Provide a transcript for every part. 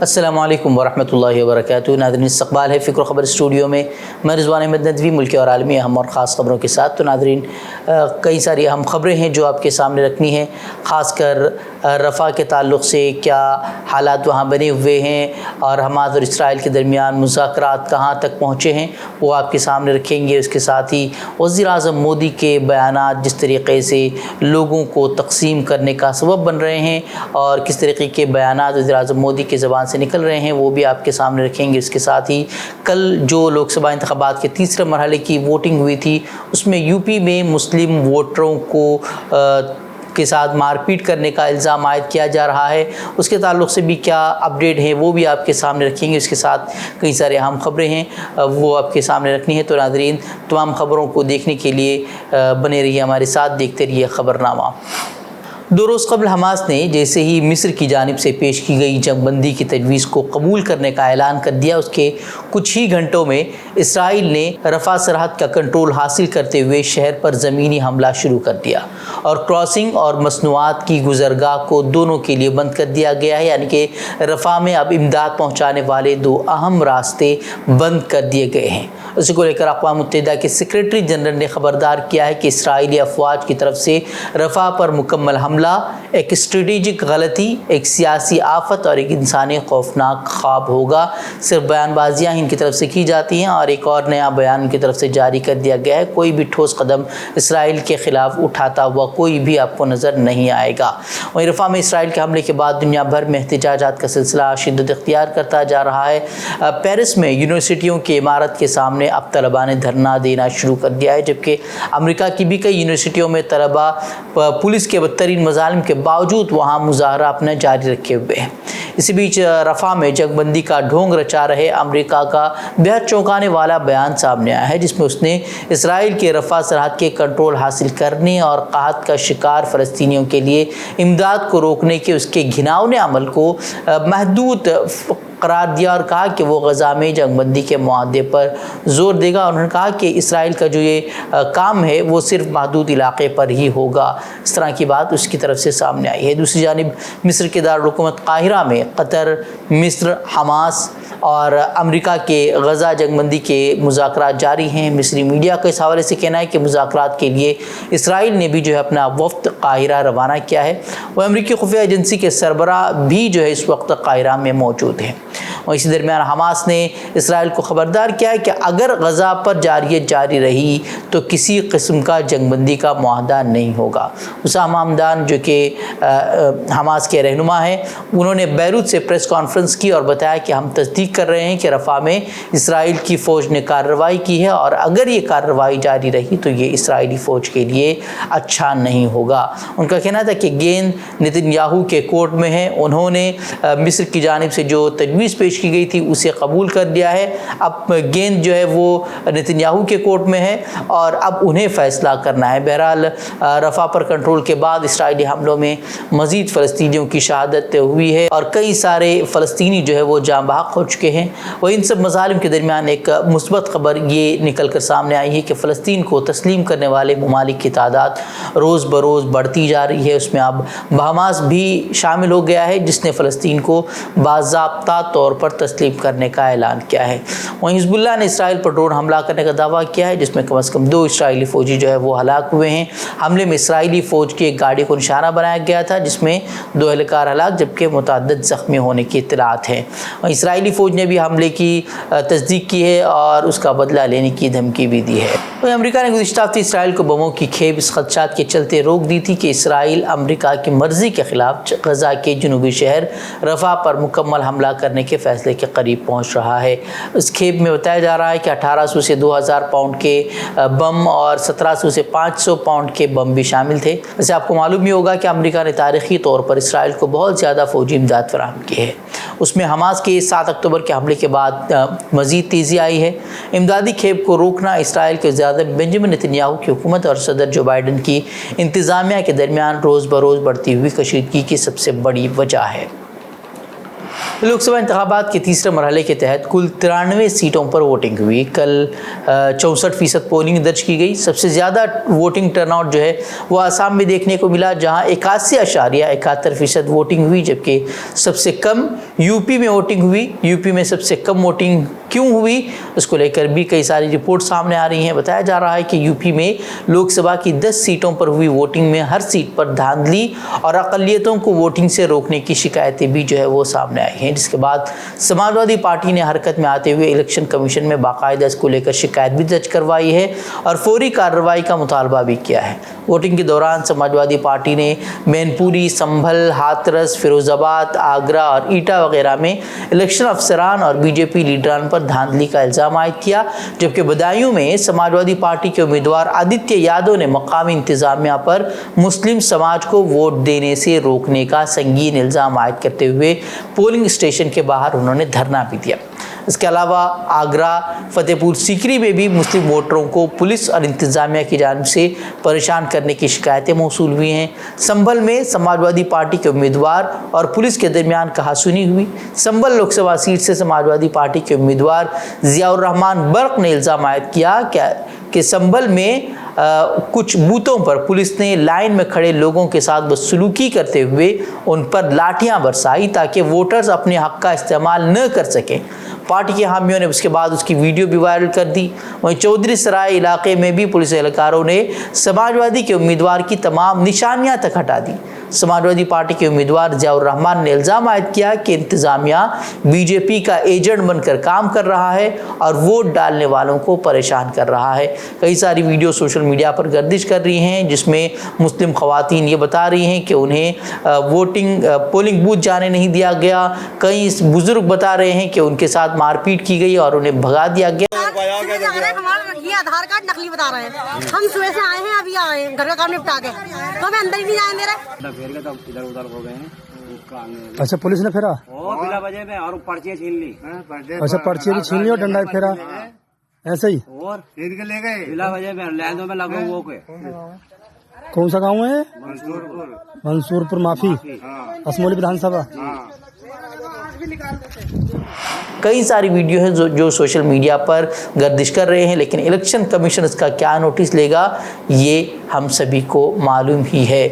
السلام علیکم ورحمۃ اللہ وبرکاتہ۔ ناظرین، استقبال ہے فکر و خبر اسٹوڈیو میں، میں رضوان احمد ندوی، ملکی اور عالمی اہم اور خاص خبروں کے ساتھ۔ تو ناظرین، کئی ساری اہم خبریں ہیں جو آپ کے سامنے رکھنی ہیں، خاص کر رفح کے تعلق سے کیا حالات وہاں بنے ہوئے ہیں اور حماس اور اسرائیل کے درمیان مذاکرات کہاں تک پہنچے ہیں، وہ آپ کے سامنے رکھیں گے۔ اس کے ساتھ ہی وزیر اعظم مودی کے بیانات جس طریقے سے لوگوں کو تقسیم کرنے کا سبب بن رہے ہیں اور کس طریقے کے بیانات وزیر اعظم مودی کے زبان سے نکل رہے ہیں، وہ بھی آپ کے سامنے رکھیں گے۔ اس کے ساتھ ہی کل جو لوک سبھا انتخابات کے تیسرے مرحلے کی ووٹنگ ہوئی تھی، اس میں یو پی میں مسلم ووٹروں کو کے ساتھ مار پیٹ کرنے کا الزام عائد کیا جا رہا ہے، اس کے تعلق سے بھی کیا اپڈیٹ ہے وہ بھی آپ کے سامنے رکھیں گے۔ اس کے ساتھ کئی سارے اہم خبریں ہیں، وہ آپ کے سامنے رکھنی ہے۔ تو ناظرین، تمام خبروں کو دیکھنے کے لیے بنے رہیے ہمارے ساتھ، دیکھتے رہیے خبرنامہ۔ 2 روز قبل حماس نے جیسے ہی مصر کی جانب سے پیش کی گئی جنگ بندی کی تجویز کو قبول کرنے کا اعلان کر دیا، اس کے کچھ ہی گھنٹوں میں اسرائیل نے رفح سرحد کا کنٹرول حاصل کرتے ہوئے شہر پر زمینی حملہ شروع کر دیا اور کراسنگ اور مصنوعات کی گزرگاہ کو دونوں کے لیے بند کر دیا گیا ہے، یعنی کہ رفح میں اب امداد پہنچانے والے 2 اہم راستے بند کر دیے گئے ہیں۔ اسی کو لے کر اقوام متحدہ کے سیکریٹری جنرل نے خبردار کیا ہے کہ اسرائیلی افواج کی طرف سے رفح پر مکمل حملہ ایک اسٹریٹجک غلطی، ایک سیاسی آفت اور ایک انسانی خوفناک خواب ہوگا۔ صرف بیان بازیاں ان کی طرف سے کی جاتی ہیں اور ایک اور نیا بیان ان کی طرف سے جاری کر دیا گیا ہے۔ کوئی بھی ٹھوس قدم اسرائیل کے خلاف اٹھاتا ہوا کوئی بھی آپ کو نظر نہیں آئے گا۔ وہیں رفح میں اسرائیل کے حملے کے بعد دنیا بھر میں احتجاجات کا سلسلہ شدت اختیار کرتا جا رہا ہے۔ پیرس میں یونیورسٹیوں کی عمارت کے سامنے اب طلباء نے دھرنا دینا شروع کر دیا ہے، جبکہ امریکہ کی بھی کئی یونیورسٹیوں میں طلباء پولیس کے بدترین مظالم کے باوجود وہاں مظاہرہ اپنا جاری رکھے ہوئے ہیں۔ اسی بیچ رفح میں جنگ بندی کا ڈھونگ رچا رہے امریکہ کا بہت چونکانے والا بیان سامنے آیا ہے، جس میں اس نے اسرائیل کے رفح سرحد کے کنٹرول حاصل کرنے اور قحط کا شکار فلسطینیوں کے لیے امداد کو روکنے کے اس کے گھناؤنے عمل کو محدود قرار دیا اور کہا کہ وہ غزہ میں جنگ بندی کے معاہدے پر زور دے گا۔ انہوں نے کہا کہ اسرائیل کا جو یہ کام ہے وہ صرف محدود علاقے پر ہی ہوگا۔ اس طرح کی بات اس کی طرف سے سامنے آئی ہے۔ دوسری جانب مصر کے دارالحکومت قاہرہ میں قطر، مصر، حماس اور امریکہ کے غزہ جنگ بندی کے مذاکرات جاری ہیں۔ مصری میڈیا کا اس حوالے سے کہنا ہے کہ مذاکرات کے لیے اسرائیل نے بھی جو ہے اپنا وفد قاہرہ روانہ کیا ہے۔ وہ امریکی خفیہ ایجنسی کے سربراہ بھی جو ہے اس وقت قاہرہ میں موجود ہیں۔ اور اسی درمیان حماس نے اسرائیل کو خبردار کیا ہے کہ اگر غزہ پر جارحیت جاری رہی تو کسی قسم کا جنگ بندی کا معاہدہ نہیں ہوگا۔ اسامہ حمدان جو کہ حماس کے رہنما ہیں، انہوں نے بیروت سے پریس کانفرنس کی اور بتایا کہ ہم تصدیق کر رہے ہیں کہ رفح میں اسرائیل کی فوج نے کارروائی کی ہے اور اگر یہ کارروائی جاری رہی تو یہ اسرائیلی فوج کے لیے اچھا نہیں ہوگا۔ ان کا کہنا تھا کہ گیند نتن یاہو کے کورٹ میں ہے، انہوں نے مصر کی جانب سے جو تجویز پیش کی گئی تھی اسے قبول کر دیا ہے، اب گیند جو ہے وہ نتن یاہو کے کورٹ میں ہے اور اب انہیں فیصلہ کرنا ہے۔ بہرحال رفح پر کنٹرول کے بعد اسرائیلی حملوں میں مزید فلسطینیوں کی شہادت ہوئی ہے اور کئی سارے فلسطینی جو ہے وہ جاں بحق ہو چکے ہیں۔ وہ ان سب مظالم کے درمیان ایک مثبت خبر یہ نکل کر سامنے آئی ہے کہ فلسطین کو تسلیم کرنے والے ممالک کی تعداد روز بروز بڑھتی جا رہی ہے۔ اس میں اب بہاماس بھی شامل ہو گیا ہے، جس نے فلسطین کو باضابطہ طور پر تسلیم کرنے کا اعلان کیا ہے۔ وہیں حزب اللہ نے اسرائیل پر ڈرون حملہ کرنے کا دعویٰ کیا ہے، جس میں کم از کم 2 اسرائیلی فوجی جو ہے وہ ہلاک ہوئے ہیں۔ حملے میں اسرائیلی فوج کی ایک گاڑی کو نشانہ بنایا گیا تھا، جس میں 2 اہلکار ہلاک جبکہ متعدد زخمی ہونے کی اطلاعات ہیں۔ اسرائیلی فوج نے بھی حملے کی تصدیق کی ہے اور اس کا بدلہ لینے کی دھمکی بھی دی ہے۔ امریکہ نے گزشتہ ہفتے اسرائیل کو بموں کی کھیپ اس خدشات کے چلتے روک دی تھی کہ اسرائیل امریکہ کی مرضی کے خلاف غزہ کے جنوبی شہر رفح پر مکمل حملہ کرنے کے فیصلے کے قریب پہنچ رہا ہے۔ اس کھیپ میں بتایا جا رہا ہے کہ 1800 سے 2000 پاؤنڈ کے بم اور 1700 سے 500 پاؤنڈ کے بم بھی شامل تھے۔ ویسے آپ کو معلوم ہی ہوگا کہ امریکہ نے تاریخی طور پر اسرائیل کو بہت زیادہ فوجی امداد فراہم کی ہے۔ اس میں حماس کے 7 اکتوبر کے حملے کے بعد مزید تیزی آئی ہے۔ امدادی کھیپ کو روکنا اسرائیل کے صدر بنجامن نتن یاہو کی حکومت اور صدر جو بائیڈن کی انتظامیہ کے درمیان روز بروز بڑھتی ہوئی کشیدگی کی سب سے بڑی وجہ ہے۔ लोकसभा इंतखाबात के तीसरे मरहले के तहत कुल 93 सीटों पर वोटिंग हुई। कल 64% पोलिंग दर्ज की गई। सबसे ज़्यादा वोटिंग टर्नआउट जो है वो आसाम में देखने को मिला, जहां 81.71% वोटिंग हुई, जबकि सबसे कम यूपी में वोटिंग हुई। यूपी में सबसे कम वोटिंग क्यों हुई, उसको लेकर भी कई सारी रिपोर्ट सामने आ रही हैं। बताया जा रहा है कि यूपी में लोकसभा की 10 सीटों पर हुई वोटिंग में हर सीट पर धांधली और अक़लियतों को वोटिंग से रोकने की शिकायतें भी जो है वो सामने आई हैं, जिसके बाद समाजवादी पार्टी ने हरकत में आते हुए इलेक्शन कमीशन में बाकायदा इसको लेकर शिकायत भी दर्ज करवाई है और फौरी कार्रवाई का मुतालबा भी किया है। वोटिंग के दौरान समाजवादी पार्टी ने मैनपुरी, संभल, हाथरस, फिरोजाबाद, आगरा और ईटा वगैरह में इलेक्शन अफसरान और बीजेपी लीडरान पर धांधली का इल्ज़ाम आयद किया, जबकि बदायूं में समाजवादी पार्टी के उम्मीदवार आदित्य यादव ने मकामी इंतजामिया पर मुस्लिम समाज को वोट देने से रोकने का संगीन इल्ज़ाम आयद करते हुए पोलिंग स्टेशन के बाहर उन्होंने धरना भी दिया। इसके अलावा आगरा, फतेहपुर सीकरी में भी मुस्लिम वोटरों को पुलिस और इंतजामिया की जानिब से परेशान करने की शिकायतें मौसूल हुई हैं। संभल में समाजवादी पार्टी के उम्मीदवार और पुलिस के दरमियान कहासुनी हुई। संभल लोकसभा सीट से समाजवादी पार्टी के उम्मीदवार ज़ियाउर रहमान बर्क ने इल्ज़ाम आयद किया कि संभल में कुछ बूथों पर पुलिस ने लाइन में खड़े लोगों के साथ बदसलूकी करते हुए उन पर लाठियां बरसाई ताकि वोटर्स अपने हक का इस्तेमाल न कर सकें। पार्टी के हामियों ने उसके बाद उसकी वीडियो भी वायरल कर दी। वहीं चौधरी सराय इलाके में भी पुलिस एहलकारों ने समाजवादी के उम्मीदवार की तमाम निशानियां तक हटा दी। समाजवादी पार्टी के उम्मीदवार ज़ियाउर रहमान ने इल्ज़ाम आयद किया कि इंतज़ामिया बीजेपी का एजेंट बनकर काम कर रहा है और वोट डालने वालों को परेशान कर रहा है। कई सारी वीडियो सोशल मीडिया पर गर्दिश कर रही हैं, जिसमें मुस्लिम ख़वातीन ये बता रही हैं कि उन्हें पोलिंग बूथ जाने नहीं दिया गया। कई बुजुर्ग बता रहे हैं कि उनके साथ मारपीट की गई और उन्हें भगा दिया गया। ये आधार कार्ड नकली बता रहे हैं। हम सुबह से आए हैं, अभी आए हैं घर का काम निपटा के, तो हमें अंदर ही नहीं आए मेरे। इधर उधर हो गए हैं। अच्छा, पुलिस ने फेरा बिना वजह में और पर्चियाँ छीन ली। अच्छा, पर्ची भी छीन ली और डंडा फेरा ऐसे ही और ले गए बिना वजह में लैंडों में लगा हुआ के। कौन सा गांव है? मंसूरपुर माफी, असमोली विधानसभा। कई सारी वीडियो हैं जो सोशल मीडिया पर गर्दिश कर रहे हैं, लेकिन इलेक्शन कमीशन इसका क्या नोटिस लेगा ये हम सभी को मालूम ही है।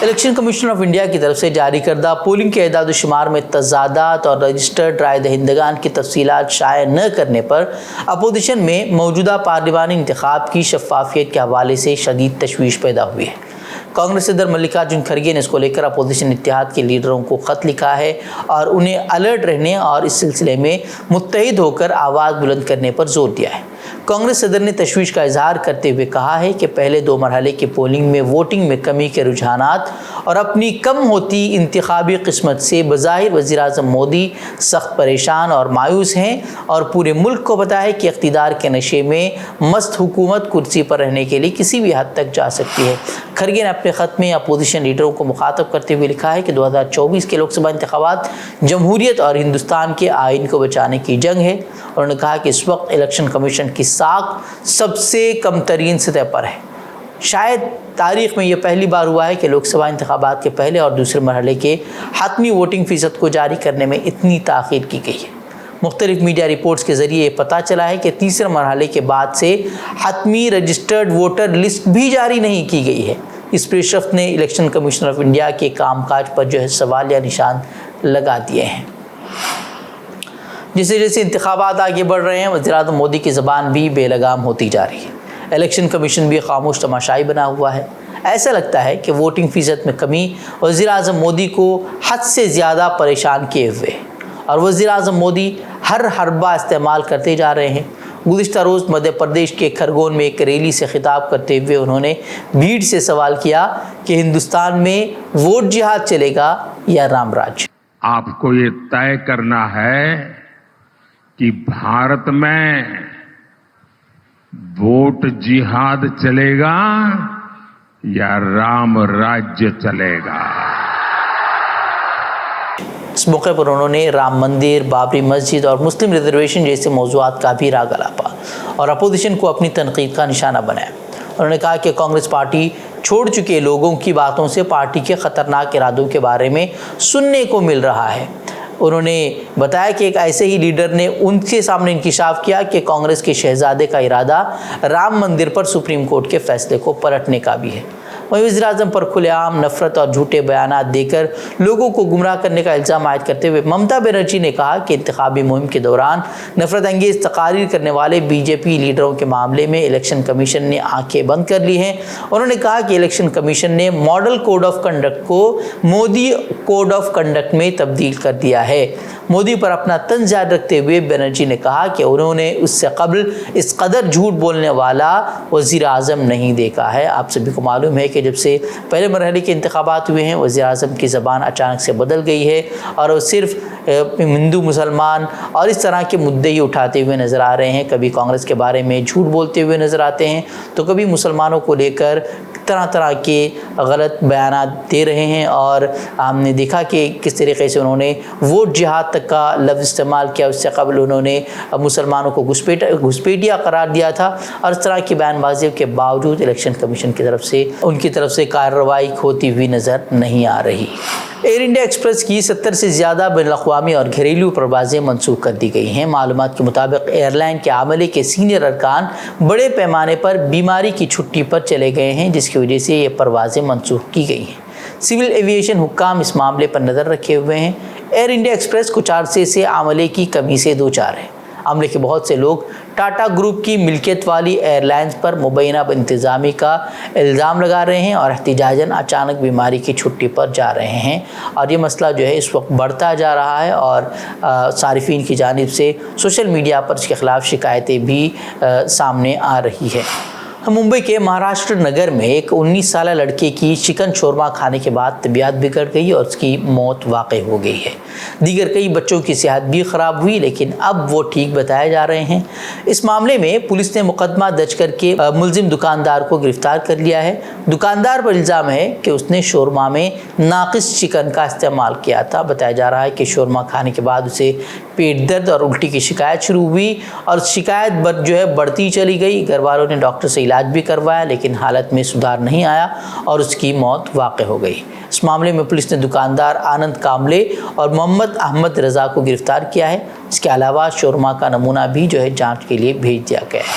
इलेक्शन कमीशन ऑफ इंडिया की तरफ से जारी करदा पोलिंग के एदाद शुमार में तजादात और रजिस्टर्ड राय दहिंदगान की तफसीलात शाये न करने पर अपोजिशन में मौजूदा पार्लिमानी इंतखाब की शफाफियत के हवाले से शदीद तशवीश पैदा हुई है। कांग्रेस सदर मल्लिकार्जुन खड़गे ने इसको लेकर अपोजिशन इत्तेहाद के लीडरों को ख़त लिखा है और उन्हें अलर्ट रहने और इस सिलसिले में मुत्तहिद होकर आवाज़ बुलंद करने पर जोर दिया है। कांग्रेस सदर ने तशवीश का इजहार करते हुए कहा है कि पहले 2 मरहले की पोलिंग में वोटिंग में कमी के रुझानात और अपनी कम होती इंतखाबी किस्मत से बज़ाहिर वज़ीर आज़म मोदी सख्त परेशान और मायूस हैं और पूरे मुल्क को पता है कि इक़्तिदार के नशे में मस्त हुकूमत कुर्सी पर रहने के लिए किसी भी हद तक जा सकती है। खड़गे ने अपने ख़त में अपोजिशन लीडरों को मुखातब करते हुए लिखा है कि 2024 के लोकसभा इंतखाबात जमहूरियत और हिंदुस्तान के आइन को बचाने की जंग है। उन्होंने कहा कि इस वक्त इलेक्शन कमीशन की साख सबसे कम तरीन सतह पर है। शायद तारीख़ में यह पहली बार हुआ है कि लोकसभा इंतखाबात के पहले और दूसरे मरहले के हतमी वोटिंग फ़ीसद को जारी करने में इतनी ताख़ीर की गई है। मुख्तलिफ मीडिया रिपोर्ट्स के ज़रिए ये पता चला है कि तीसरे मरहले के बाद से हतमी रजिस्टर्ड वोटर लिस्ट भी जारी नहीं की गई है। इस पेशरफ्त ने इलेक्शन कमीशन ऑफ इंडिया के कामकाज पर जो है सवाल या निशान लगा दिए हैं। जैसे जैसे इंतखाबात आगे बढ़ रहे हैं, वज़ीर-ए-आज़म मोदी की ज़बान भी बेलगाम होती जा रही है। इलेक्शन कमीशन भी खामोश तमाशाई बना हुआ है। ऐसा लगता है कि वोटिंग फ़ीसद में कमी वज़ीर-ए-आज़म मोदी को हद से ज़्यादा परेशान किए हुए है और वज़ीर-ए-आज़म मोदी हर हरबा इस्तेमाल करते जा रहे हैं। गुज़िश्ता रोज़ मध्य प्रदेश के खरगोन में एक रैली से खिताब करते हुए उन्होंने भीड़ से सवाल किया कि हिंदुस्तान में वोट जिहाद चलेगा या राम राज्य। आपको ये तय करना है कि भारत में वोट जिहाद चलेगा या राम राज्य चलेगा। इस मौके पर उन्होंने राम मंदिर, बाबरी मस्जिद और मुस्लिम रिजर्वेशन जैसे मौज़ूआत का भी राग अलापा और अपोजिशन को अपनी तनकीद का निशाना बनाया। उन्होंने कहा कि कांग्रेस पार्टी छोड़ चुके लोगों की बातों से पार्टी के ख़तरनाक इरादों के बारे में सुनने को मिल रहा है। उन्होंने बताया कि एक ऐसे ही लीडर ने उनके सामने इंकिशाफ किया कि कांग्रेस के शहजादे का इरादा राम मंदिर पर सुप्रीम कोर्ट के फैसले को पलटने का भी है। वहीं वज़ीर-ए-आज़म पर खुलेआम नफरत और झूठे बयानात देकर लोगों को गुमराह करने का इल्ज़ाम आयद करते हुए ममता बनर्जी ने कहा कि इंतखाबी मुहिम के दौरान नफरत अंगेज़ तकारीर करने वाले बीजेपी लीडरों के मामले में इलेक्शन कमीशन ने आंखें बंद कर ली हैं। उन्होंने कहा कि इलेक्शन कमीशन ने मॉडल कोड ऑफ कंडक्ट को मोदी कोड ऑफ कंडक्ट में तब्दील कर दिया है। मोदी पर अपना तंज जारी रखते हुए बनर्जी ने कहा कि उन्होंने उससे कबल इस कदर झूठ बोलने वाला वज़ीर-ए-आज़म नहीं देखा है। आप सभी को मालूम है कि जब से पहले मरहले के इंतखाबात हुए हैं, वज़ीर-ए-आज़म की ज़बान अचानक से बदल गई है और वो सिर्फ हिंदू मुसलमान और इस तरह के मुद्दे ही उठाते हुए नज़र आ रहे हैं। कभी कांग्रेस के बारे में झूठ बोलते हुए नज़र आते हैं तो कभी मुसलमानों को लेकर तरह तरह के गलत बयानात दे रहे हैं। और हमने देखा कि किस तरीके से उन्होंने वोट जिहाद तक का लफ्ज़ इस्तेमाल किया। उससे कबल उन्होंने मुसलमानों को घुसपैठिया करार दिया था और इस तरह की बयानबाजी के बावजूद इलेक्शन कमीशन की तरफ से कार्रवाई होती हुई नज़र नहीं आ रही। एयर इंडिया एक्सप्रेस की 70 से ज़्यादा बैनुल-अक़वामी और घरेलू परवाज़ें मनसूख कर दी गई हैं। मालूमात के मुताबिक एयरलाइन के आमले के सीनियर अरकान बड़े पैमाने पर बीमारी की छुट्टी पर चले गए हैं, जिसकी वजह से ये परवाज़ें मनसूख की गई हैं। सिविल एविएशन हुक्काम इस मामले पर नज़र रखे हुए हैं। एयर इंडिया एक्सप्रेस कुछ अरसे से आमले की कमी से दो चार है। अमले के बहुत से लोग टाटा ग्रुप की मिल्कियत वाली एयरलाइंस पर मुबैना इंतज़ामी का इल्ज़ाम लगा रहे हैं और एहतिजाजन अचानक बीमारी की छुट्टी पर जा रहे हैं। और ये मसला जो है इस वक्त बढ़ता जा रहा है और सारिफीन की जानिब से सोशल मीडिया पर इसके ख़िलाफ़ शिकायतें भी सामने आ रही है। मुंबई के महाराष्ट्र नगर में एक 19 साल लड़के की चिकन शोरमा खाने के बाद तबीयत बिगड़ गई और उसकी मौत वाक़ई हो गई है। दीगर कई बच्चों की सेहत भी ख़राब हुई, लेकिन अब वो ठीक बताए जा रहे हैं। इस मामले में पुलिस ने मुकदमा दर्ज करके मुलजिम दुकानदार को गिरफ्तार कर लिया है। दुकानदार पर इल्ज़ाम है कि उसने शोरमा में नाक़िस चिकन का इस्तेमाल किया था। बताया जा रहा है कि शोरमा खाने के बाद उसे पेट दर्द और उल्टी की शिकायत शुरू हुई और शिकायत बढ़ती चली गई। घर वालों ने डॉक्टर से इलाज भी करवाया, लेकिन हालत में सुधार नहीं आया और उसकी मौत वाक़ई हो गई। इस मामले में पुलिस ने दुकानदार आनंद कामले और मोहम्मद अहमद रज़ा को गिरफ्तार किया है। इसके अलावा शोरमा का नमूना भी जांच के लिए भेज दिया गया है।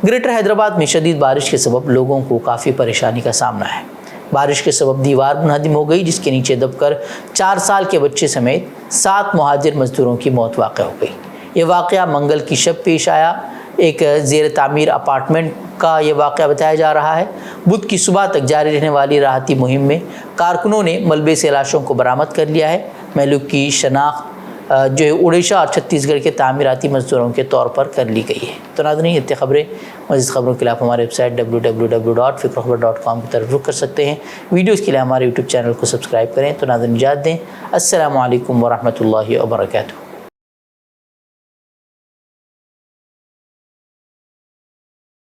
ग्रेटर हैदराबाद में शदीद बारिश के सबब लोगों को काफ़ी परेशानी का सामना है। बारिश के सबब दीवार मुनहदिम हो गई, जिसके नीचे दबकर 4 साल के बच्चे समेत 7 मुहाजिर मजदूरों की मौत वाक़ई हो गई। ये वाक़या मंगल की शब पेश आया। एक ज़ेर तामीर अपार्टमेंट का ये वाक़या बताया जा रहा है। बुध की सुबह तक जारी रहने वाली राहती मुहिम में कारकुनों ने मलबे से लाशों को बरामद कर लिया है। महलूक की शनाख्त उड़ीसा और छत्तीसगढ़ के तामीराती मजदूरों के तौर पर कर ली गई है। तो नाज़रीन, इतनी खबरें मज़ीद खबरों के लिए आप हमारे वेबसाइट www.fikrokhabar.com की तरफ रुख कर सकते हैं। वीडियोज़ के लिए हमारे यूट्यूब चैनल को सब्सक्राइब करें। तो नाज़रीन, इजाज़त दें। अस्सलामु अलैकुम वरहमतुल्लाहि वबरकातुहू।